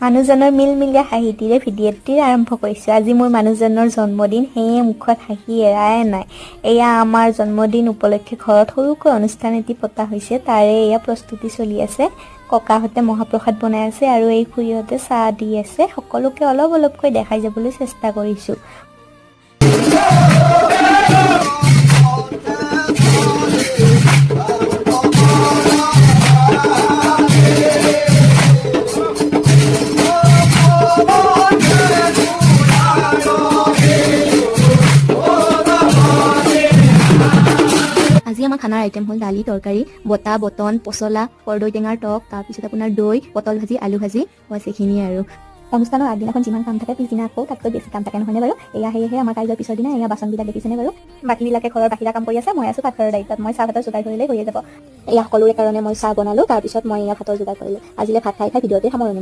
মানুহজনৰ মিলমিলীয়া হাঁহিটিৰে ভিডিঅ'টি আৰম্ভ কৰিছোঁ। আজি মোৰ মানুহজনৰ জন্মদিন, সেয়ে মুখত হাঁহি এৰাই নাই। এয়া আমাৰ জন্মদিন উপলক্ষে ঘৰত সৰুকৈ অনুষ্ঠান এটি পতা হৈছে, তাৰে এয়া প্ৰস্তুতি চলি আছে। ককাহঁতে মহাপ্ৰসাদ বনাই আছে আৰু এই খুৰীহঁতে চাহ দি আছে। সকলোকে অলপ অলপকৈ দেখাই যাবলৈ চেষ্টা কৰিছোঁ। আজি আমাৰ খানাৰ আইটেম হ'ল দালি, তৰকাৰী, বটা, বটন, পচলা, কৰ্দৈ টেঙাৰ টক, তাৰপিছত আপোনাৰ দৈ, পটল ভাজি, আলু ভাজি, বছ এইখিনিয়ে আৰু। অনুষ্ঠানৰ আগদিনাখন যিমান কাম থাকে পিছদিনা আকৌ তাতকৈ বেছি কাম থাকে নহয়নে বাৰু? এয়া সেয়েহে আমাৰ কাইলৈ পিছৰ দিনা এয়া বাচনবিলাক দেখিছেনে বাৰু? বাকীবিলাকে ঘৰৰ বাহিৰা কাম কৰি আছে, মই আছোঁ পাকঘৰৰ দায়িত্বত। মই চাহ ভাতৰ যোগাৰ কৰিলে হৈয়ে যাব। এয়া সকলোৰে কাৰণে মই চাহ বনালোঁ, তাৰপিছত মই এয়া ভাতৰ যোগাৰ কৰিলোঁ। আজিলৈ ভাত খাই ভিডিঅ'তে সামৰণি।